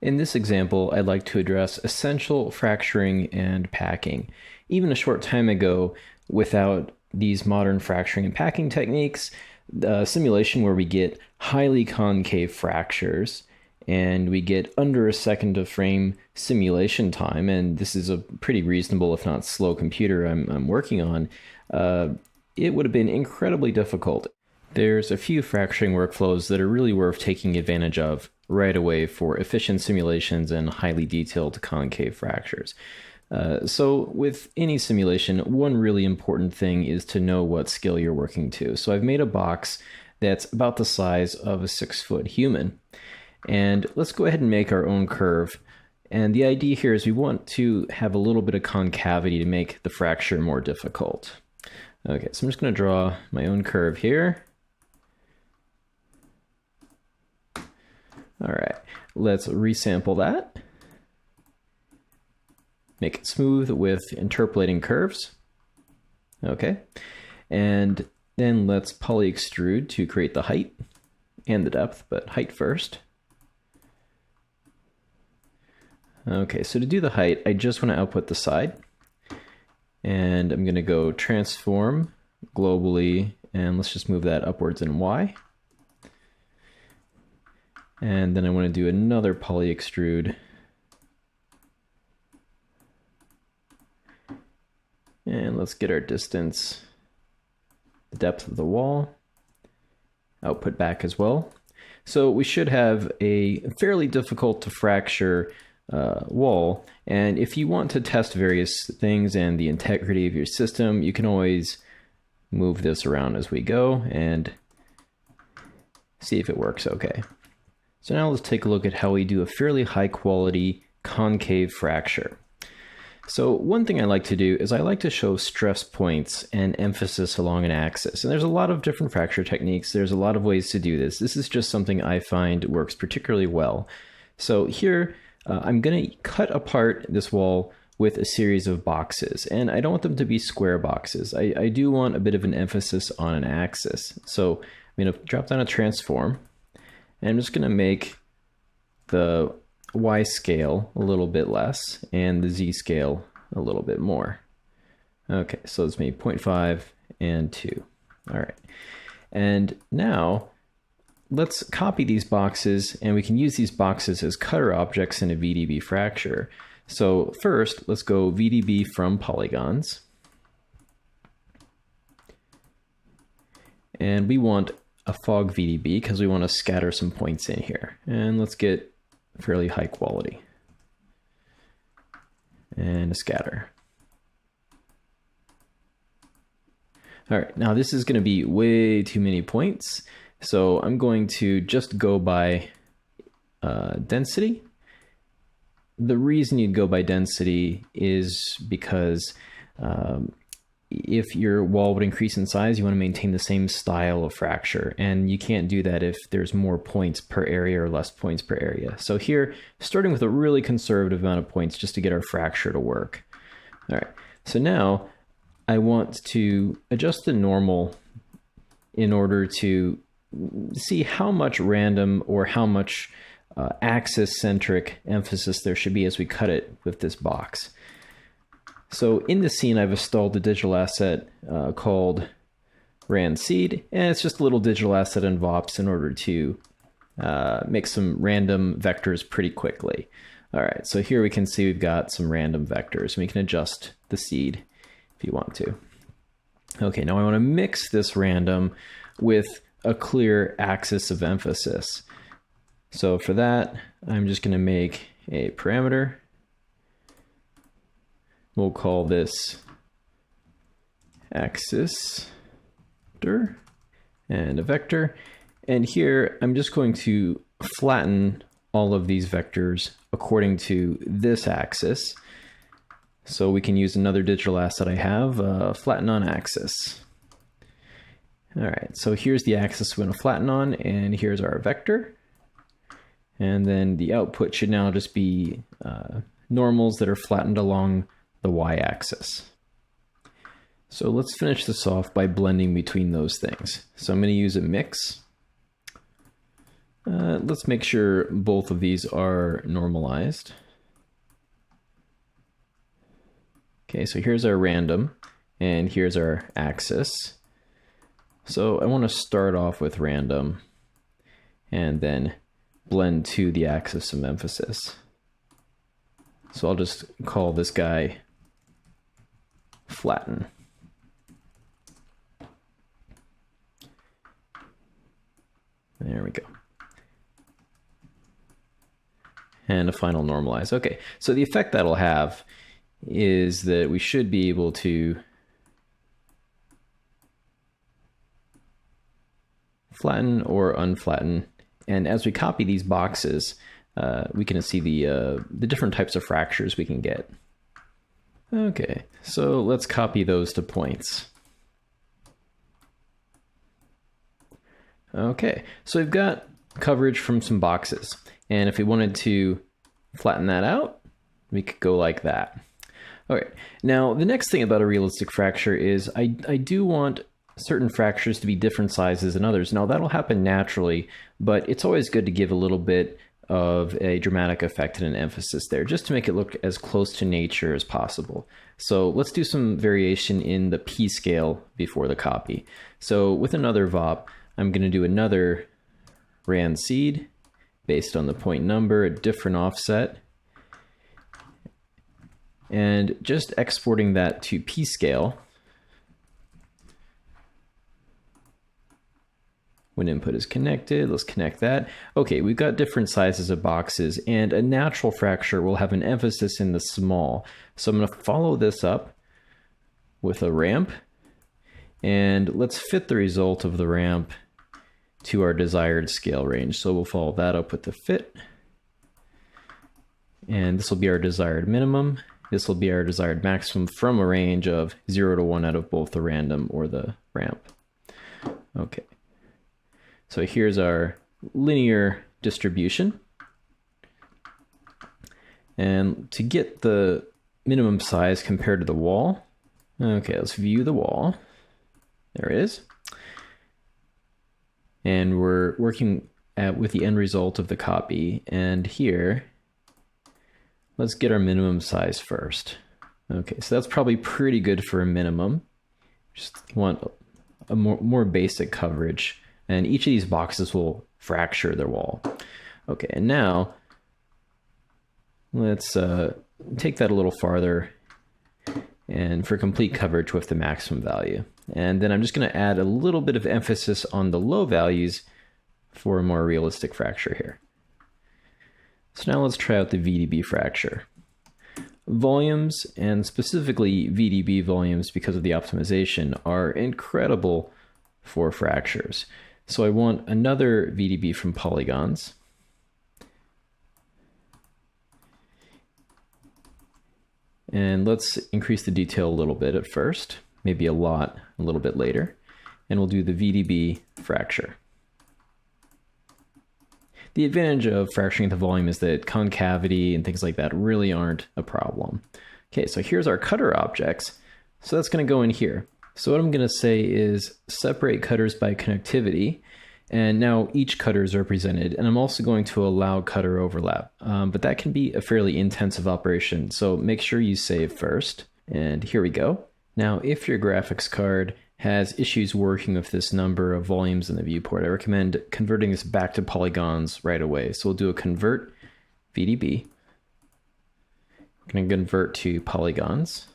In this example, I'd like to address essential fracturing and packing. Even a short time ago, without these modern fracturing and packing techniques, the simulation where we get highly concave fractures and we get under a second of frame simulation time, and this is a pretty reasonable, if not slow, computer I'm working on, it would have been incredibly difficult. There's a few fracturing workflows that are really worth taking advantage of right away for efficient simulations and highly detailed concave fractures. So with any simulation, one really important thing is to know what scale you're working to. So I've made a box that's about the size of a 6-foot human. And let's go ahead and make our own curve. And the idea here is we want to have a little bit of concavity to make the fracture more difficult. Okay, so I'm just going to draw my own curve here. All right, let's resample that. Make it smooth with interpolating curves. Okay, and then let's poly extrude to create the height and the depth, but height first. Okay, so to do the height, I just want to output the side. And I'm going to go transform globally, and let's just move that upwards in Y. And then I want to do another poly extrude. And let's get our distance, the depth of the wall, output back as well. So we should have a fairly difficult to fracture wall, and if you want to test various things and the integrity of your system, you can always move this around as we go and see if it works okay. So now let's take a look at how we do a fairly high quality concave fracture. So one thing I like to do is I like to show stress points and emphasis along an axis. And there's a lot of different fracture techniques. There's a lot of ways to do this. This is just something I find works particularly well. So here, I'm going to cut apart this wall with a series of boxes, and I don't want them to be square boxes. I do want a bit of an emphasis on an axis. So I'm going to drop down a transform, and I'm just going to make the Y scale a little bit less and the Z scale a little bit more. Okay, so let's make 0.5 and 2. All right, and now let's copy these boxes, and we can use these boxes as cutter objects in a VDB fracture. So first, let's go VDB from polygons. And we want a fog VDB because we want to scatter some points in here. And let's get fairly high quality. And a scatter. All right, now this is going to be way too many points. So I'm going to just go by density. The reason you'd go by density is because if your wall would increase in size, you want to maintain the same style of fracture. And you can't do that if there's more points per area or less points per area. So here, starting with a really conservative amount of points just to get our fracture to work. All right, so now I want to adjust the normal in order to see how much random or how much axis-centric emphasis there should be as we cut it with this box. So in the scene, I've installed a digital asset called RandSeed, and it's just a little digital asset in VOPS in order to make some random vectors pretty quickly. All right, so here we can see we've got some random vectors. We can adjust the seed if you want to. Okay, now I want to mix this random with a clear axis of emphasis. So for that, I'm just going to make a parameter. We'll call this axis and a vector. And here, I'm just going to flatten all of these vectors according to this axis. So we can use another digital asset I have, flatten on axis. All right, so here's the axis we're going to flatten on, and here's our vector. And then the output should now just be normals that are flattened along the y-axis. So let's finish this off by blending between those things. So I'm going to use a mix. Let's make sure both of these are normalized. Okay, so here's our random, and here's our axis. So I want to start off with random, and then blend to the axis of emphasis. So I'll just call this guy flatten. There we go. And a final normalize. Okay, so the effect that'll have is that we should be able to flatten or unflatten. And as we copy these boxes, we can see the different types of fractures we can get. Okay, so let's copy those to points. Okay, so we've got coverage from some boxes. And if we wanted to flatten that out, we could go like that. All right, now the next thing about a realistic fracture is I do want certain fractures to be different sizes than others. Now that'll happen naturally, but it's always good to give a little bit of a dramatic effect and an emphasis there, just to make it look as close to nature as possible. So let's do some variation in the P scale before the copy. So with another VOP, I'm going to do another rand seed based on the point number, a different offset, and just exporting that to P scale. When input is connected, let's connect that. Okay, we've got different sizes of boxes, and a natural fracture will have an emphasis in the small. So I'm going to follow this up with a ramp, and let's fit the result of the ramp to our desired scale range. So we'll follow that up with the fit, and this will be our desired minimum. This will be our desired maximum from a range of 0 to 1 out of both the random or the ramp. Okay. So here's our linear distribution. And to get the minimum size compared to the wall, okay, let's view the wall. There it is. And we're working with the end result of the copy. And here, let's get our minimum size first. Okay, so that's probably pretty good for a minimum. Just want a more basic coverage. And each of these boxes will fracture their wall. Okay, and now let's take that a little farther and for complete coverage with the maximum value. And then I'm just going to add a little bit of emphasis on the low values for a more realistic fracture here. So now let's try out the VDB fracture. Volumes, and specifically VDB volumes because of the optimization, are incredible for fractures. So I want another VDB from polygons. And let's increase the detail a little bit at first, maybe a lot a little bit later. And we'll do the VDB fracture. The advantage of fracturing the volume is that concavity and things like that really aren't a problem. Okay, so here's our cutter objects. So that's going to go in here. So what I'm going to say is separate cutters by connectivity. And now each cutter is represented. And I'm also going to allow cutter overlap. But that can be a fairly intensive operation. So make sure you save first. And here we go. Now, if your graphics card has issues working with this number of volumes in the viewport, I recommend converting this back to polygons right away. So we'll do a convert VDB. I'm going to convert to polygons.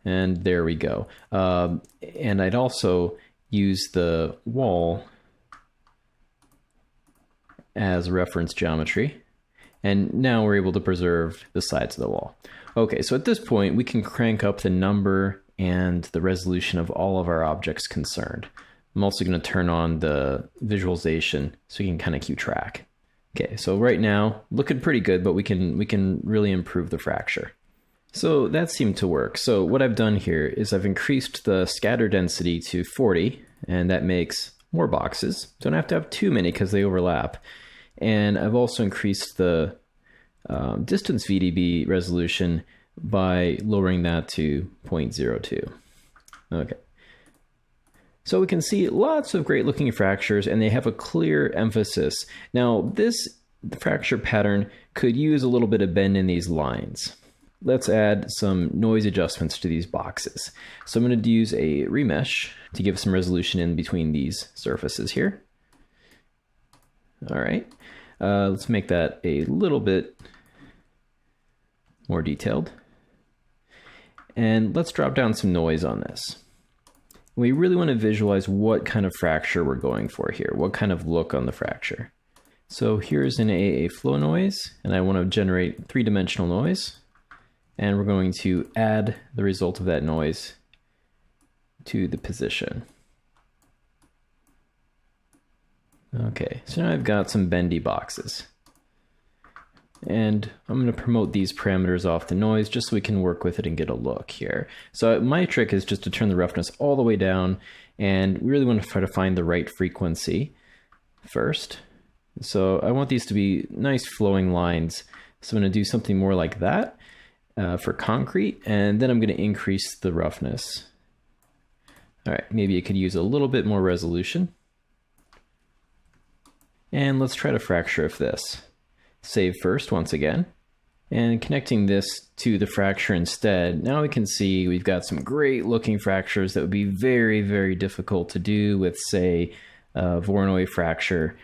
And there we go. And I'd also use the wall as reference geometry. And now we're able to preserve the sides of the wall. Okay, so at this point, we can crank up the number and the resolution of all of our objects concerned. I'm also going to turn on the visualization so you can kind of keep track. Okay, so right now, looking pretty good, but we can really improve the fracture. So that seemed to work. So what I've done here is I've increased the scatter density to 40, and that makes more boxes. Don't have to have too many because they overlap. And I've also increased the distance VDB resolution by lowering that to 0.02. Okay. So we can see lots of great looking fractures, and they have a clear emphasis. Now this fracture pattern could use a little bit of bend in these lines. Let's add some noise adjustments to these boxes. So I'm going to use a remesh to give some resolution in between these surfaces here. All right, let's make that a little bit more detailed. And let's drop down some noise on this. We really want to visualize what kind of fracture we're going for here, what kind of look on the fracture. So here's an AA flow noise, and I want to generate three-dimensional noise. And we're going to add the result of that noise to the position. Okay, so now I've got some bendy boxes. And I'm going to promote these parameters off the noise just so we can work with it and get a look here. So my trick is just to turn the roughness all the way down, and we really want to try to find the right frequency first. So I want these to be nice flowing lines. So I'm going to do something more like that for concrete, and then I'm going to increase the roughness. All right, maybe it could use a little bit more resolution. And let's try to fracture of this. Save first once again, and connecting this to the fracture instead, now we can see we've got some great looking fractures that would be very, very difficult to do with, say, Voronoi fracture,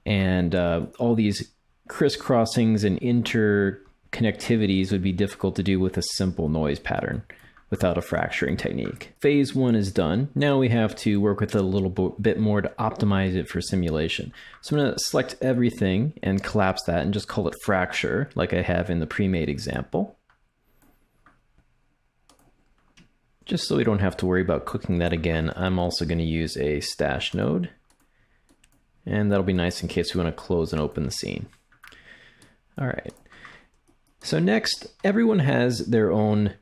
and all these crisscrossings and interconnectivities would be difficult to do with a simple noise pattern without a fracturing technique. Phase one is done. Now we have to work with it a little bit more to optimize it for simulation. So I'm going to select everything and collapse that and just call it fracture, like I have in the pre-made example. Just so we don't have to worry about cooking that again, I'm also going to use a stash node. And that'll be nice in case we want to close and open the scene. All right. So next, everyone has their own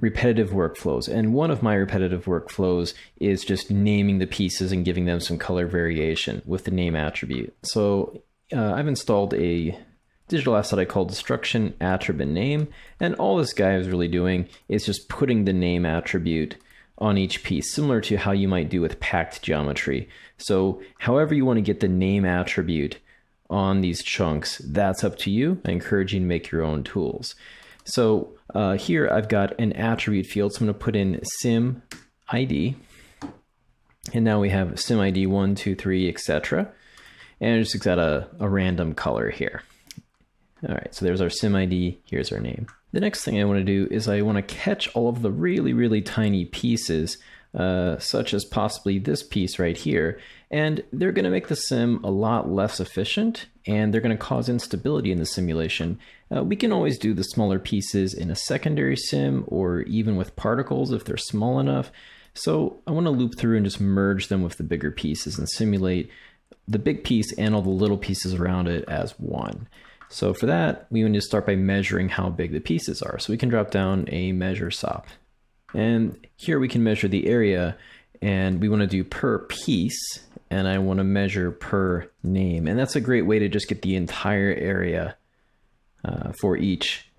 repetitive workflows, and one of my repetitive workflows is just naming the pieces and giving them some color variation with the name attribute. So I've installed a digital asset I call destruction attribute name, and all this guy is really doing is just putting the name attribute on each piece, similar to how you might do with packed geometry. So however you want to get the name attribute on these chunks, that's up to you. I encourage you to make your own tools. So here I've got an attribute field, so I'm going to put in sim ID, and now we have sim ID 1, 2, 3, etc. And I just got a random color here. All right, so there's our sim ID, here's our name. The next thing I want to do is I want to catch all of the really, really tiny pieces, such as possibly this piece right here, and they're going to make the sim a lot less efficient, and they're going to cause instability in the simulation. We can always do the smaller pieces in a secondary sim, or even with particles if they're small enough. So I want to loop through and just merge them with the bigger pieces and simulate the big piece and all the little pieces around it as one. So for that, we need to start by measuring how big the pieces are. So we can drop down a measure SOP. And here we can measure the area, and we want to do per piece, and I want to measure per name. And that's a great way to just get the entire area for each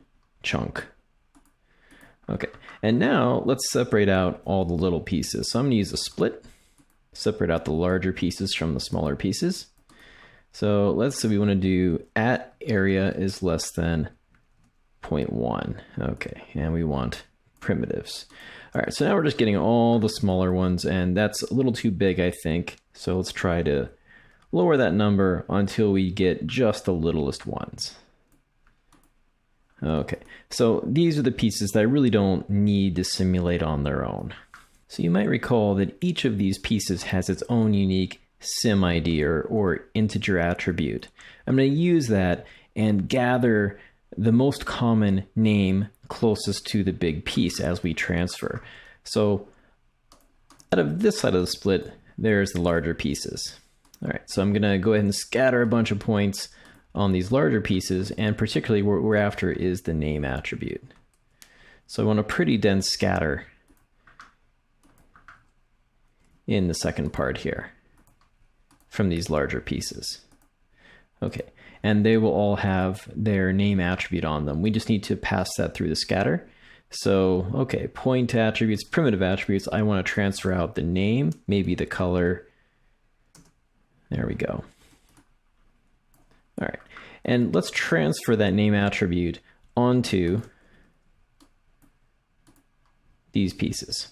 chunk. Okay, and now let's separate out all the little pieces. So I'm going to use a split, separate out the larger pieces from the smaller pieces. So let's say we want to do at area is less than 0.1. Okay, and we want primitives. All right, so now we're just getting all the smaller ones, and that's a little too big, I think. So let's try to lower that number until we get just the littlest ones. Okay, so these are the pieces that I really don't need to simulate on their own. So you might recall that each of these pieces has its own unique sim ID or integer attribute. I'm going to use that and gather the most common name closest to the big piece as we transfer. So out of this side of the split, there's the larger pieces. All right, so I'm going to go ahead and scatter a bunch of points on these larger pieces, and particularly what we're after is the name attribute. So I want a pretty dense scatter in the second part here from these larger pieces. Okay, and they will all have their name attribute on them. We just need to pass that through the scatter. So, okay, point attributes, primitive attributes. I want to transfer out the name, maybe the color. There we go. All right, and let's transfer that name attribute onto these pieces.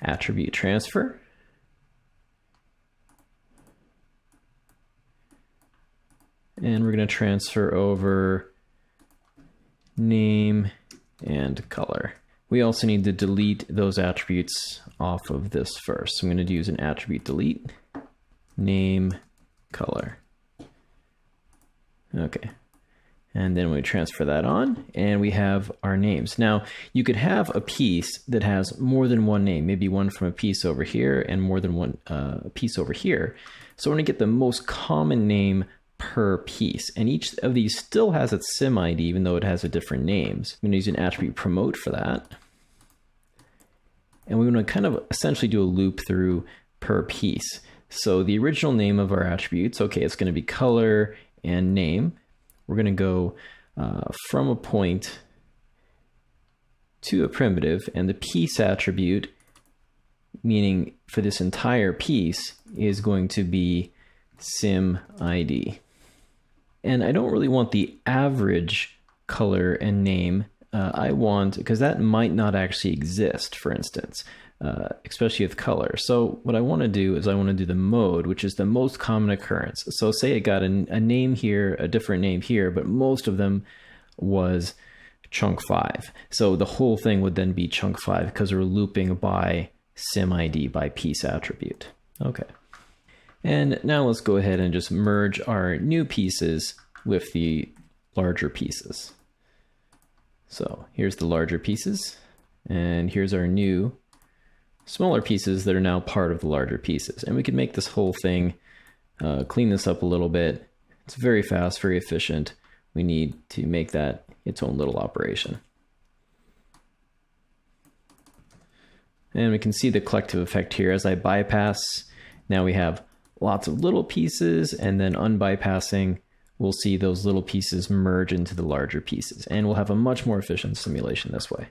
Attribute transfer. And we're going to transfer over name and color. We also need to delete those attributes off of this first. So I'm going to use an attribute delete, name, color. Okay. And then we transfer that on and we have our names. Now you could have a piece that has more than one name, maybe one from a piece over here and more than one piece over here. So we're going to get the most common name per piece, and each of these still has its sim ID even though it has a different names. I'm going to use an attribute promote for that, and we want to kind of essentially do a loop through per piece. So the original name of our attributes, okay, it's going to be color and name. We're going to go from a point to a primitive, and the piece attribute, meaning for this entire piece, is going to be sim ID. And I don't really want the average color and name. I want, because that might not actually exist, for instance, especially with color. So what I want to do is I want to do the mode, which is the most common occurrence. So say it got a name here, a different name here, but most of them was chunk 5. So the whole thing would then be chunk 5 because we're looping by sim ID, by piece attribute. Okay. And now let's go ahead and just merge our new pieces with the larger pieces. So here's the larger pieces, and here's our new smaller pieces that are now part of the larger pieces. And we can make this whole thing, clean this up a little bit. It's very fast, very efficient. We need to make that its own little operation. And we can see the collective effect here as I bypass. Now we have lots of little pieces, and then unbypassing, we'll see those little pieces merge into the larger pieces, and we'll have a much more efficient simulation this way.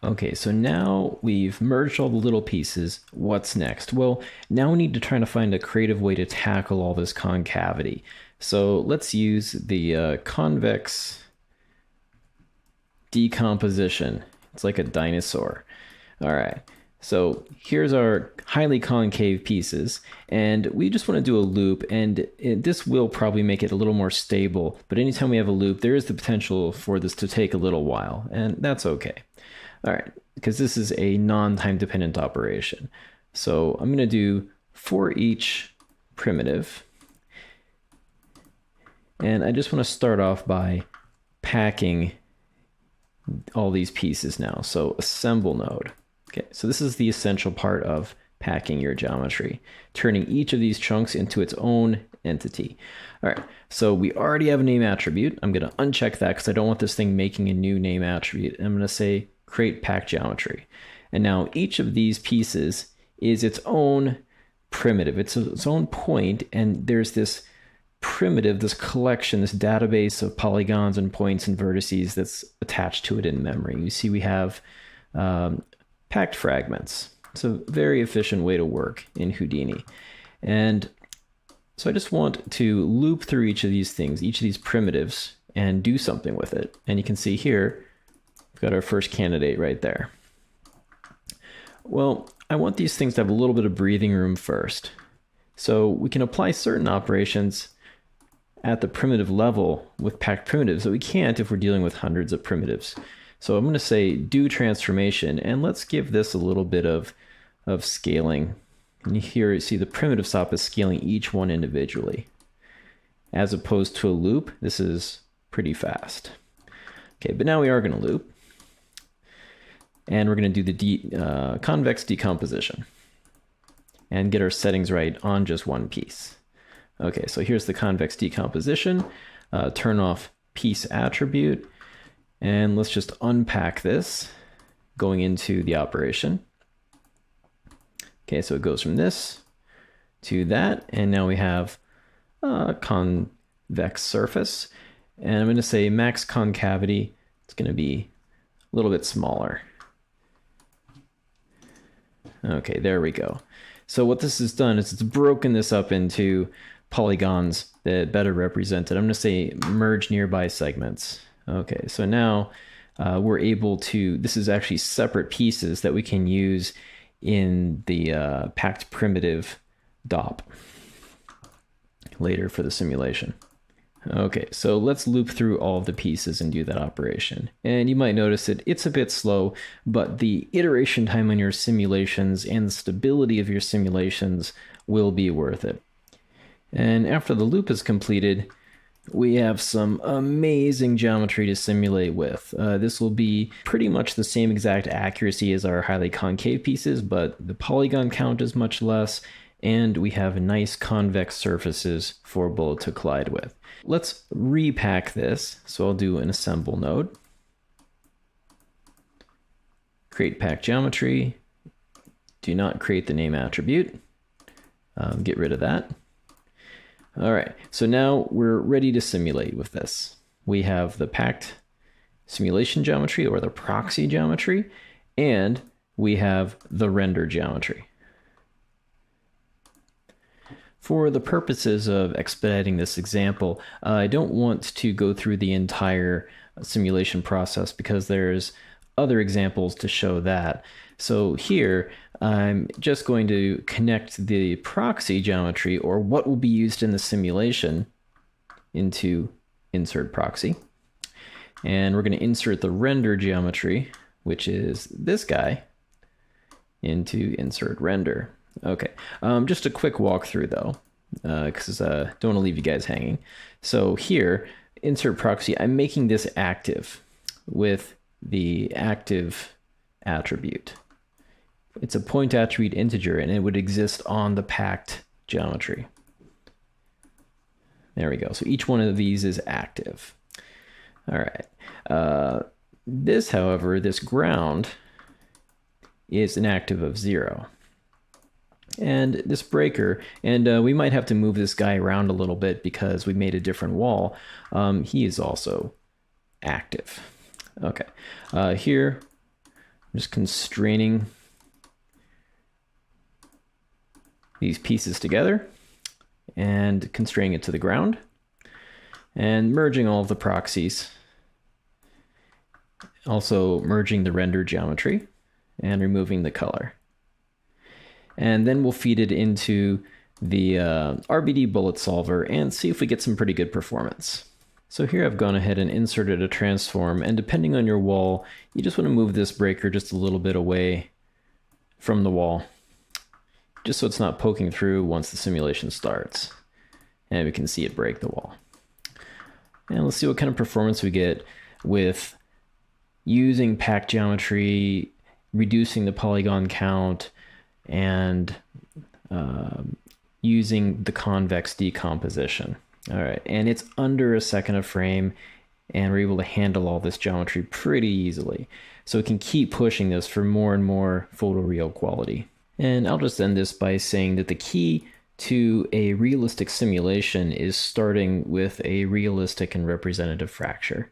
Okay, so now we've merged all the little pieces. What's next? Well, now we need to try to find a creative way to tackle all this concavity. So let's use the convex decomposition. It's like a dinosaur. All right. So here's our highly concave pieces, and we just want to do a loop, and this will probably make it a little more stable, but anytime we have a loop, there is the potential for this to take a little while, and that's okay. All right, because this is a non-time dependent operation. So I'm going to do for each primitive, and I just want to start off by packing all these pieces now. So assemble node. Okay, so this is the essential part of packing your geometry, turning each of these chunks into its own entity. All right, so we already have a name attribute. I'm going to uncheck that because I don't want this thing making a new name attribute. I'm going to say create pack geometry. And now each of these pieces is its own primitive. It's its own point, and there's this primitive, this collection, this database of polygons and points and vertices that's attached to it in memory. You see we have packed fragments. It's a very efficient way to work in Houdini. And so I just want to loop through each of these things, each of these primitives, and do something with it. And you can see here, we've got our first candidate right there. Well, I want these things to have a little bit of breathing room first. So we can apply certain operations at the primitive level with packed primitives that we can't if we're dealing with hundreds of primitives. So I'm going to say do transformation, and let's give this a little bit of scaling. And here you see the primitive stop is scaling each one individually. As opposed to a loop, this is pretty fast. Okay, but now we are going to loop. And we're going to do the convex decomposition and get our settings right on just one piece. Okay, so here's the convex decomposition. Turn off piece attribute. And let's just unpack this going into the operation. Okay, so it goes from this to that, and now we have a convex surface. And I'm going to say max concavity. It's going to be a little bit smaller. Okay, there we go. So what this has done is it's broken this up into polygons that better represent it. I'm going to say merge nearby segments. Okay, so now we're able to, this is actually separate pieces that we can use in the packed primitive DOP later for the simulation. Okay, so let's loop through all of the pieces and do that operation. And you might notice that it's a bit slow, but the iteration time on your simulations and the stability of your simulations will be worth it. And after the loop is completed, we have some amazing geometry to simulate with. This will be pretty much the same exact accuracy as our highly concave pieces, but the polygon count is much less, and we have nice convex surfaces for bullet to collide with. Let's repack this. So I'll do an assemble node. Create pack geometry. Do not create the name attribute. Get rid of that. All right, so now we're ready to simulate with this. We have the packed simulation geometry, or the proxy geometry, and we have the render geometry. For the purposes of expediting this example, I don't want to go through the entire simulation process because there's other examples to show that. So here, I'm just going to connect the proxy geometry, or what will be used in the simulation, into insert proxy. And we're going to insert the render geometry, which is this guy, into insert render. Okay, just a quick walkthrough though, because I don't want to leave you guys hanging. So here, insert proxy, I'm making this active with the active attribute. It's a point attribute integer, and it would exist on the packed geometry. There we go. So each one of these is active. All right. This, however, this ground is an active of 0. And this breaker, and we might have to move this guy around a little bit because we made a different wall. He is also active. Okay, here I'm just constraining these pieces together and constraining it to the ground and merging all of the proxies. Also merging the render geometry and removing the color. And then we'll feed it into the RBD bullet solver and see if we get some pretty good performance. So here I've gone ahead and inserted a transform, and depending on your wall, you just want to move this breaker just a little bit away from the wall, just so it's not poking through once the simulation starts. And we can see it break the wall. And let's see what kind of performance we get with using pack geometry, reducing the polygon count, and using the convex decomposition. All right, and it's under a second a frame, and we're able to handle all this geometry pretty easily. So we can keep pushing this for more and more photoreal quality. And I'll just end this by saying that the key to a realistic simulation is starting with a realistic and representative fracture.